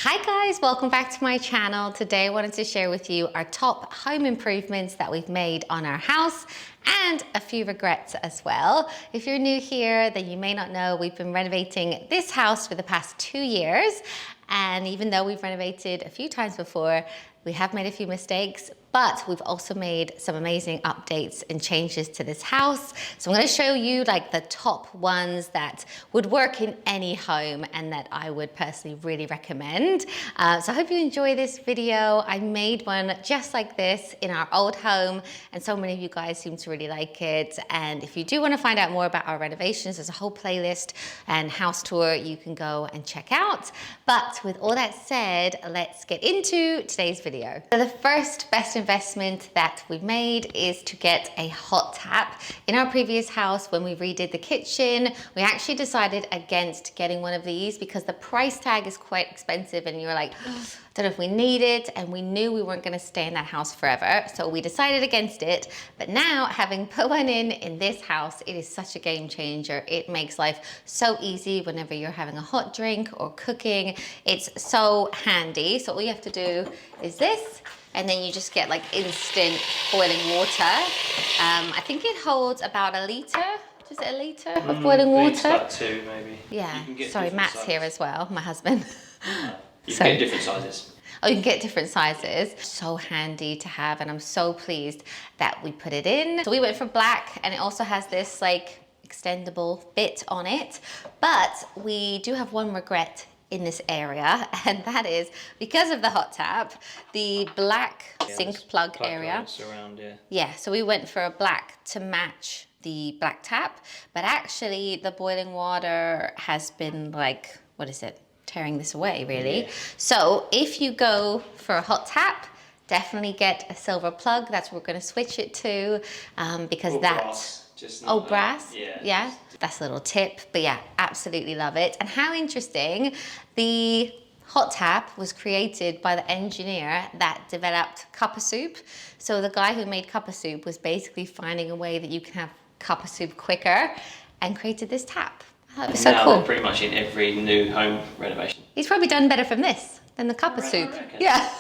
Hi guys, welcome back to my channel. Today I wanted to share with you our top home improvements that we've made on our house and a few regrets as well. If you're new here, then you may not know we've been renovating this house for the past 2 years. And even though we've renovated a few times before, we have made a few mistakes, but we've also made some amazing updates and changes to this house. So I'm going to show you like the top ones that would work in any home and that I would personally really recommend. So I hope you enjoy this video. I made one just like this in our old home, and so many of you guys seem to really like it. And if you do want to find out more about our renovations, there's a whole playlist and house tour you can go and check out. But with all that said, let's get into today's video. So the first best investment that we've made is to get a hot tap. In our previous house, when we redid the kitchen, we actually decided against getting one of these because the price tag is quite expensive and you're like, I don't know if we need it, and we knew we weren't going to stay in that house forever, so we decided against it. But now, having put one in this house, it is such a game changer. It makes life so easy whenever you're having a hot drink or cooking. It's so handy. So all you have to do is this, and then you just get like instant boiling water. I think it holds about a litre. Is it a litre of boiling water? It's about 2 maybe. Yeah. Sorry, Matt's here as well, my husband. You can get different sizes. Oh, you can get different sizes. So handy to have, and I'm so pleased that we put it in. So we went for black, and it also has this like extendable bit on it. But we do have one regret in this area, and that is because of the hot tap, the black sink plug area. Around, yeah, so we went for a black to match the black tap, but actually the boiling water has been like, what is it? Tearing this away, really. Yeah. So if you go for a hot tap, definitely get a silver plug. That's what we're going to switch it to, because or that brass. Brass. Yeah. That's a little tip, but yeah, absolutely love it. And how interesting, the hot tap was created by the engineer that developed cuppa soup. So the guy who made cuppa soup was basically finding a way that you can have cuppa soup quicker and created this tap. That was so now cool. They're pretty much in every new home renovation. He's probably done better from this than the cuppa soup. Yeah.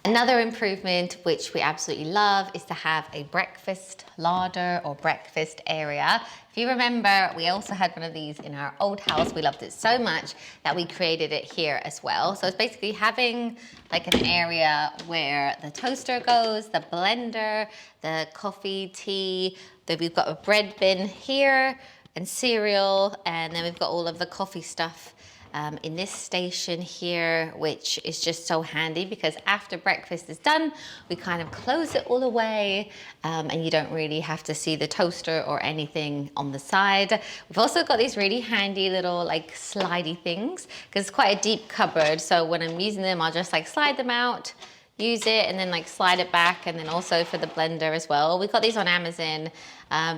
Another improvement which we absolutely love is to have a breakfast larder or breakfast area. If you remember, we also had one of these in our old house. We loved it so much that we created it here as well. So it's basically having like an area where the toaster goes, the blender, the coffee, tea, then we've got a bread bin here and cereal, and then we've got all of the coffee stuff in this station here, which is just so handy because after breakfast is done, we kind of close it all away, and you don't really have to see the toaster or anything on the side. We've also got these really handy little like slidey things because it's quite a deep cupboard. So when I'm using them, I'll just like slide them out, use it, and then like slide it back. And then also for the blender as well. We got these on Amazon.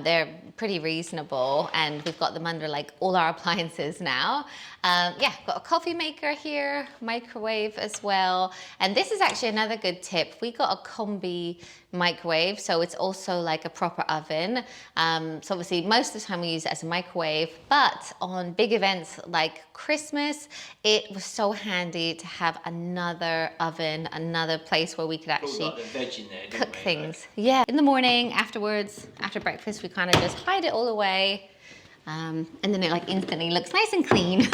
They're pretty reasonable, and we've got them under like all our appliances now. Yeah, got a coffee maker here, microwave as well. And this is actually another good tip. We got a combi microwave, so it's also like a proper oven. So obviously most of the time we use it as a microwave, but on big events like Christmas, it was so handy to have another oven, another place where we could actually cook things. Yeah, in the morning, afterwards, after breakfast, we kind of just hide it all away, and then it like instantly looks nice and clean.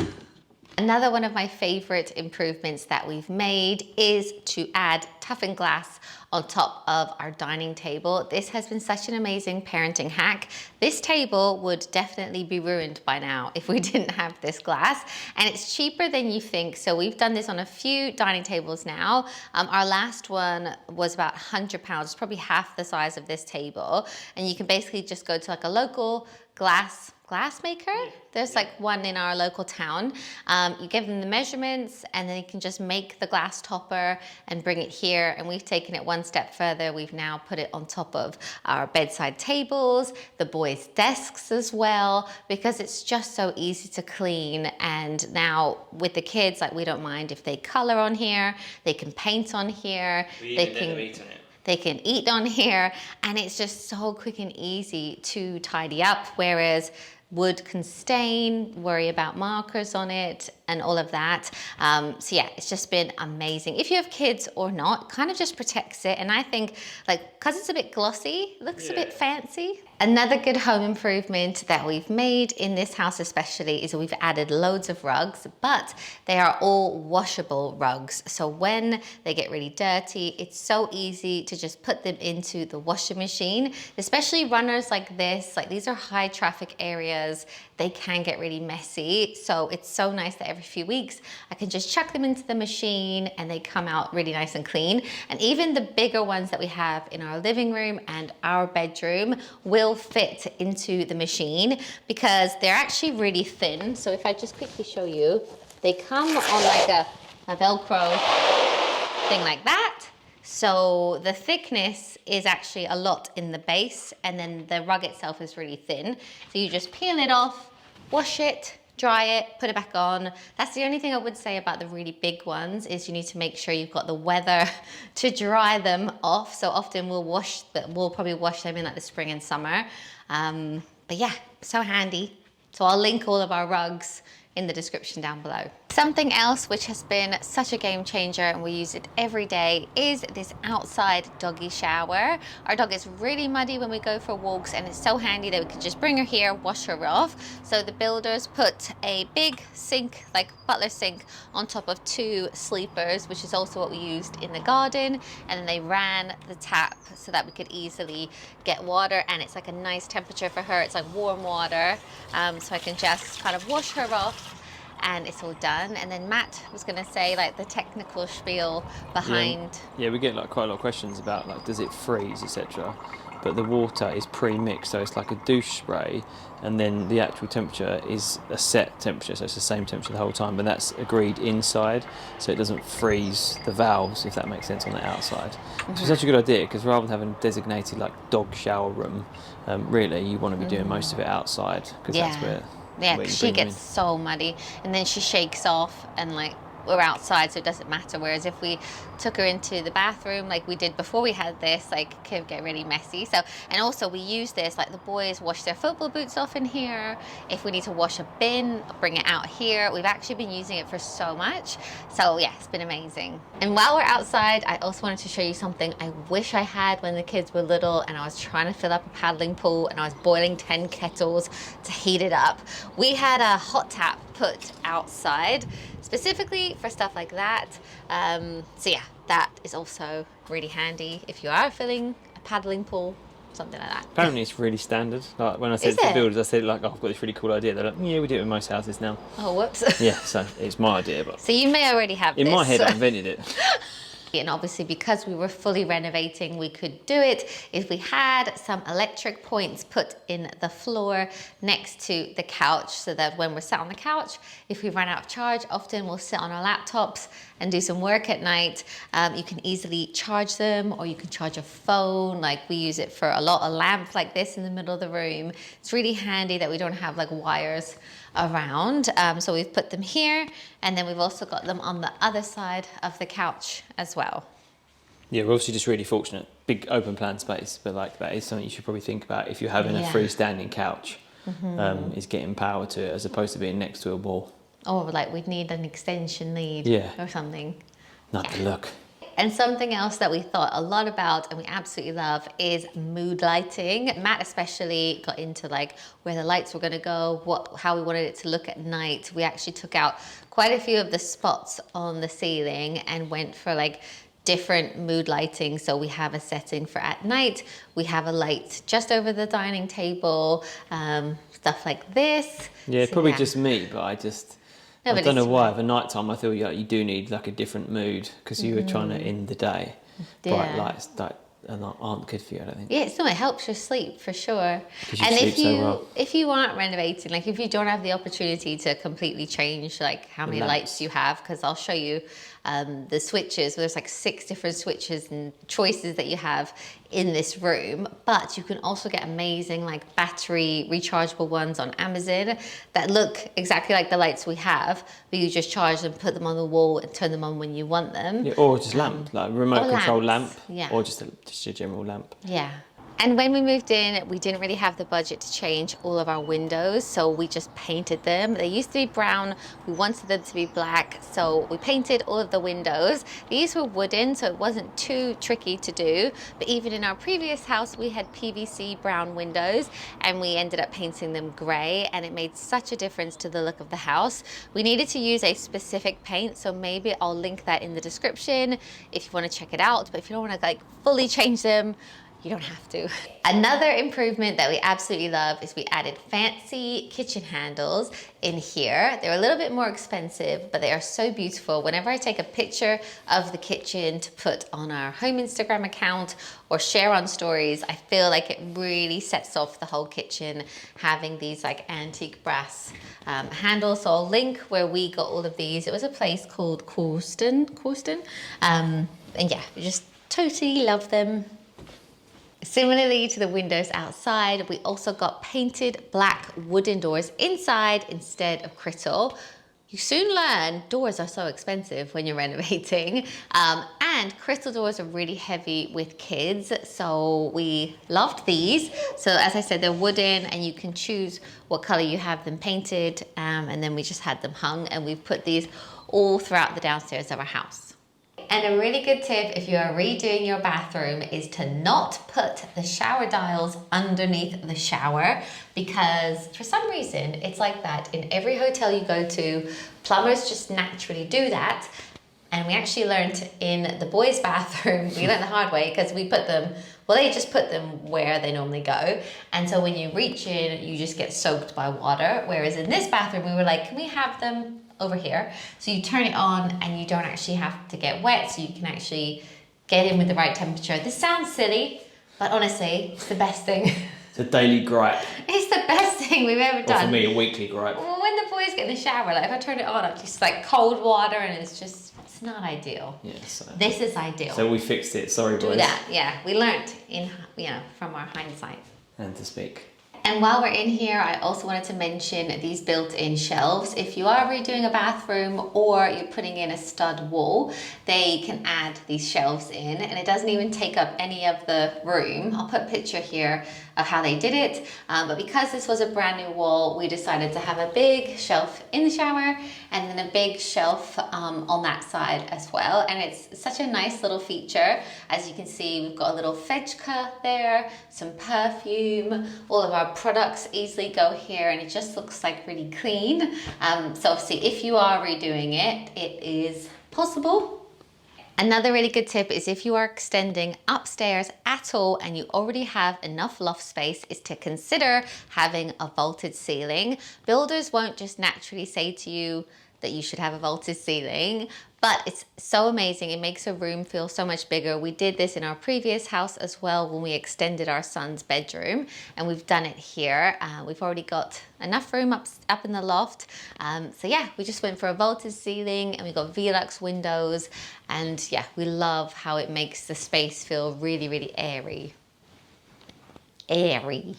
Another one of my favorite improvements that we've made is to add toughened glass on top of our dining table. This has been such an amazing parenting hack. This table would definitely be ruined by now if we didn't have this glass, and it's cheaper than you think. So we've done this on a few dining tables now. Our last one was about £100. It's probably half the size of this table, and you can basically just go to like a local glass maker. There's like one in our local town. You give them the measurements, and then you can just make the glass topper and bring it here. And we've taken it one step further. We've now put it on top of our bedside tables, the boys' desks as well, because it's just so easy to clean. And now with the kids, like, we don't mind if they color on here, they can paint on here, they can eat on here, and it's just so quick and easy to tidy up. Whereas wood can stain, worry about markers on it and all of that. So yeah, it's just been amazing. If you have kids or not, kind of just protects it. And I think like, cause it's a bit glossy, it looks a bit fancy. Another good home improvement that we've made in this house especially is we've added loads of rugs, but they are all washable rugs. So when they get really dirty, it's so easy to just put them into the washing machine, especially runners like this. Like these are high traffic areas. They can get really messy. So it's so nice that every few weeks I can just chuck them into the machine and they come out really nice and clean. And even the bigger ones that we have in our living room and our bedroom will fit into the machine because they're actually really thin. So if I just quickly show you, they come on like a Velcro thing like that. So the thickness is actually a lot in the base, and then the rug itself is really thin. So you just peel it off, wash it, dry it, put it back on. That's the only thing I would say about the really big ones is you need to make sure you've got the weather to dry them off. So often we'll probably wash them in like the spring and summer. But yeah, so handy. So I'll link all of our rugs in the description down below. Something else which has been such a game changer and we use it every day is this outside doggy shower. Our dog is really muddy when we go for walks and it's so handy that we can just bring her here, wash her off. So the builders put a big sink, like butler sink, on top of 2 sleepers, which is also what we used in the garden. And then they ran the tap so that we could easily get water, and it's like a nice temperature for her. It's like warm water. So I can just kind of wash her off and it's all done. And then Matt was going to say like the technical spiel behind. Yeah, we get like quite a lot of questions about like, does it freeze, etc. But the water is pre-mixed, so it's like a douche spray, and then the actual temperature is a set temperature, so it's the same temperature the whole time, but that's agreed inside, so it doesn't freeze the valves, if that makes sense, on the outside. Mm-hmm. So it's such a good idea, because rather than having a designated like dog shower room, really you want to be doing most of it outside, because that's where she gets so muddy, and then she shakes off, and like we're outside, so it doesn't matter. Whereas if we took her into the bathroom like we did before we had this, like it could get really messy. So, and also we use this, like the boys wash their football boots off in here. If we need to wash a bin, bring it out here. We've actually been using it for so much. So yeah, it's been amazing. And while we're outside, I also wanted to show you something I wish I had when the kids were little and I was trying to fill up a paddling pool and I was boiling 10 kettles to heat it up. We had a hot tap put outside specifically for stuff like that. So yeah, that is also really handy if you are filling a paddling pool, something like that. Apparently it's really standard. Like when I said to the builders, I said like, oh, I've got this really cool idea. They're like, yeah, we do it in most houses now. Oh, whoops. Yeah, so it's my idea, but so you may already have in this. my head I invented it. And obviously because we were fully renovating, we could do it if we had some electric points put in the floor next to the couch, so that when we're sat on the couch, if we run out of charge, often we'll sit on our laptops and do some work at night. You can easily charge them, or you can charge a phone. Like we use it for a lamp like this in the middle of the room. It's really handy that we don't have like wires around. So we've put them here, and then we've also got them on the other side of the couch as well. Yeah, we're obviously just really fortunate. Big open plan space, but like that is something you should probably think about if you're having a freestanding couch, is getting power to it as opposed to being next to a wall. Or like we'd need an extension lead or something. Not the look. And something else that we thought a lot about and we absolutely love is mood lighting. Matt especially got into like where the lights were gonna go, how we wanted it to look at night. We actually took out quite a few of the spots on the ceiling and went for like different mood lighting. So we have a setting for at night. We have a light just over the dining table, stuff like this. Yeah, so probably just me, but I don't know why. For night time, I feel like you do need like a different mood because you were trying to end the day. Bright lights that aren't good for you, I don't think. Yeah, it helps your sleep for sure. And if you aren't renovating, like if you don't have the opportunity to completely change like how many lights you have, because I'll show you the switches. There's like 6 different switches and choices that you have in this room, but you can also get amazing like battery rechargeable ones on Amazon that look exactly like the lights we have, but you just charge them, put them on the wall and turn them on when you want them. Yeah, or just lamp, like a remote control lamp, or just a general lamp. Yeah. And when we moved in, we didn't really have the budget to change all of our windows, so we just painted them. They used to be brown, we wanted them to be black, so we painted all of the windows. These were wooden, so it wasn't too tricky to do, but even in our previous house, we had PVC brown windows, and we ended up painting them gray, and it made such a difference to the look of the house. We needed to use a specific paint, so maybe I'll link that in the description if you want to check it out, but if you don't want to like fully change them, you don't have to. Another improvement that we absolutely love is we added fancy kitchen handles in here. They're a little bit more expensive, but they are so beautiful. Whenever I take a picture of the kitchen to put on our home Instagram account or share on stories, I feel like it really sets off the whole kitchen having these like antique brass handles. So I'll link where we got all of these. It was a place called Corsten. And yeah, we just totally love them. Similarly to the windows outside, we also got painted black wooden doors inside instead of crystal. You soon learn doors are so expensive when you're renovating, and crystal doors are really heavy with kids, so we loved these. So as I said, they're wooden and you can choose what color you have them painted, and then we just had them hung, and we've put these all throughout the downstairs of our house. And a really good tip if you are redoing your bathroom is to not put the shower dials underneath the shower, because for some reason it's like that in every hotel you go to. Plumbers just naturally do that, and we actually learned in the boys' bathroom, we learned the hard way because we put them, well, they just put them where they normally go, and so when you reach in you just get soaked by water, whereas in this bathroom we were like, can we have them over here? So you turn it on and you don't actually have to get wet, so you can actually get in with the right temperature. This sounds silly, but honestly, it's the best thing. It's a daily gripe. It's the best thing we've ever done. Or for me, a weekly gripe. Well, when the boys get in the shower, like if I turn it on, it's just like cold water, and it's not ideal. Yeah, so this is ideal. So we fixed it, sorry boys. Do that, yeah. We learnt from our hindsight. And to speak. And while we're in here, I also wanted to mention these built-in shelves. If you are redoing a bathroom or you're putting in a stud wall, they can add these shelves in, and it doesn't even take up any of the room. I'll put a picture here of how they did it. But because this was a brand new wall, we decided to have a big shelf in the shower and then a big shelf on that side as well. And it's such a nice little feature. As you can see, we've got a little Fedka there, some perfume, all of our products easily go here, and it just looks like really clean. So obviously if you are redoing it, it is possible. Another really good tip is if you are extending upstairs at all and you already have enough loft space, is to consider having a vaulted ceiling. Builders won't just naturally say to you that you should have a vaulted ceiling, but it's so amazing. It makes a room feel so much bigger. We did this in our previous house as well when we extended our son's bedroom, and we've done it here. We've already got enough room up in the loft. So yeah, we just went for a vaulted ceiling, and we got Velux windows, and yeah, we love how it makes the space feel really, really airy. Airy.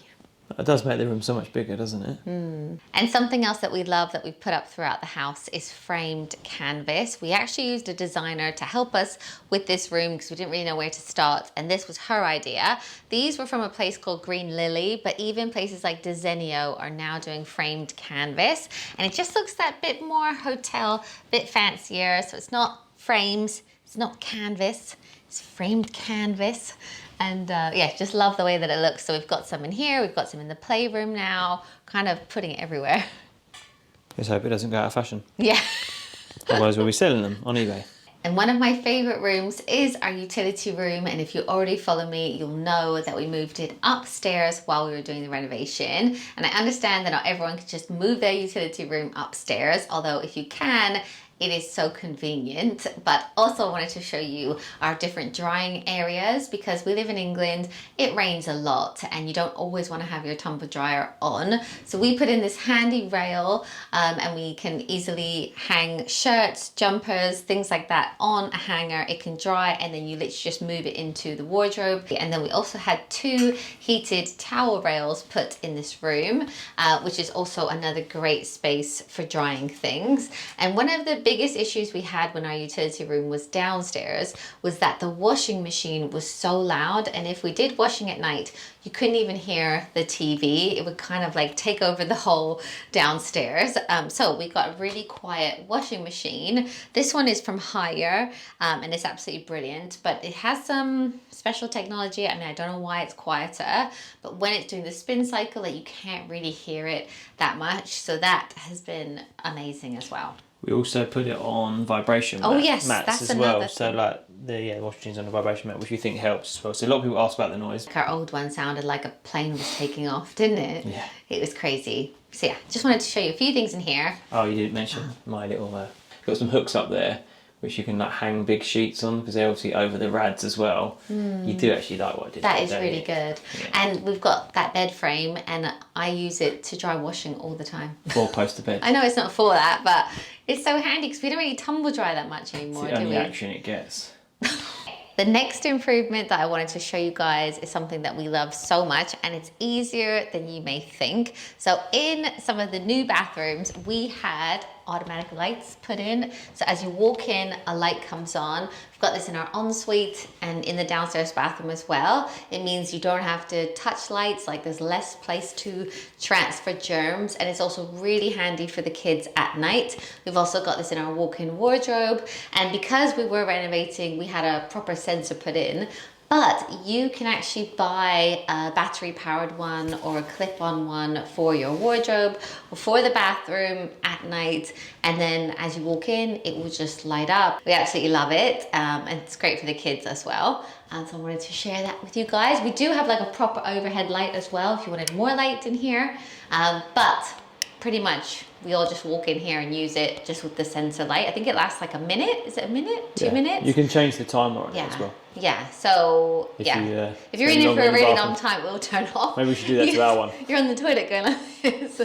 It does make the room so much bigger, doesn't it? And something else that we love that we've put up throughout the house is framed canvas. We actually used a designer to help us with this room because we didn't really know where to start, and this was her idea. These were from a place called Green Lily, but even places like Desenio are now doing framed canvas, and it just looks that bit more hotel, bit fancier. So it's not frames, it's not canvas, it's framed canvas. And yeah, just love the way that it looks. So we've got some in here, we've got some in the playroom now, kind of putting it everywhere. Let's hope it doesn't go out of fashion. Yeah. Otherwise we'll be selling them on eBay. And one of my favorite rooms is our utility room. And if you already follow me, you'll know that we moved it upstairs while we were doing the renovation. And I understand that not everyone can just move their utility room upstairs, although if you can, it is so convenient. But also I wanted to show you our different drying areas, because we live in England, it rains a lot and you don't always want to have your tumble dryer on. So we put in this handy rail and we can easily hang shirts, jumpers, things like that on a hanger. It can dry and then you literally just move it into the wardrobe. And then we also had 2 heated towel rails put in this room, which is also another great space for drying things. And one of the biggest issues we had when our utility room was downstairs was that the washing machine was so loud, and if we did washing at night, you couldn't even hear the TV. It would kind of like take over the whole downstairs. So we got a really quiet washing machine. This one is from Hire, and it's absolutely brilliant, but it has some special technology. I mean, I don't know why it's quieter, but when it's doing the spin cycle, like, you can't really hear it that much. So that has been amazing as well. We also put it on vibration yes, mats that's as well. another So thing. like the washing machine's on a vibration mat, which we think helps as well. So a lot of people ask about the noise. Our old one sounded like a plane was taking off, didn't it? Yeah. It was crazy. So yeah, just wanted to show you a few things in here. Oh, you didn't mention my little. Got some hooks up there, which you can like hang big sheets on, because they're obviously over the rads as well. You do actually like what I did. That there, is don't really you? good. Yeah. And we've got that bed frame, and I use it to dry washing all the time. 4 poster bed. I know it's not for that, but it's so handy because we don't really tumble dry that much It's anymore, the do only we? action it gets. The next improvement that I wanted to show you guys is something that we love so much, and it's easier than you may think. So in some of the new bathrooms, we had automatic lights put in. So as you walk in, a light comes on. We've got this in our ensuite and in the downstairs bathroom as well. It means you don't have to touch lights, like there's less place to transfer germs, and it's also really handy for the kids at night. We've also got this in our walk-in wardrobe, and because we were renovating, we had a proper sensor put in. But you can actually buy a battery powered one or a clip-on one for your wardrobe or for the bathroom at night. And then as you walk in, it will just light up. We absolutely love it. And it's great for the kids as well. And so I wanted to share that with you guys. We do have like a proper overhead light as well if you wanted more light in here. But pretty much we all just walk in here and use it just with the sensor light. I think it lasts like a minute. Is it a minute? 2 minutes? You can change the timer on it as well. Yeah, so If if you're spend in here longer for a in the really bathroom. long time, it will turn off. Maybe we should do that to our one. You're on the toilet going like this.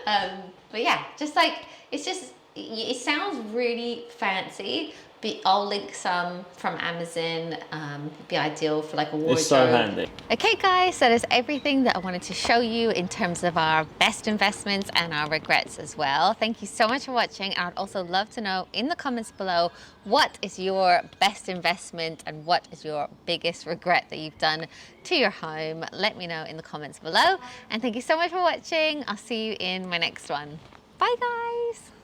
But yeah, just like, it sounds really fancy, but I'll link some from Amazon. It'd be ideal for like a wardrobe. It's so handy. Okay guys, that is everything that I wanted to show you in terms of our best investments and our regrets as well. Thank you so much for watching. I'd also love to know in the comments below, what is your best investment and what is your biggest regret that you've done to your home? Let me know in the comments below. And thank you so much for watching. I'll see you in my next one. Bye guys.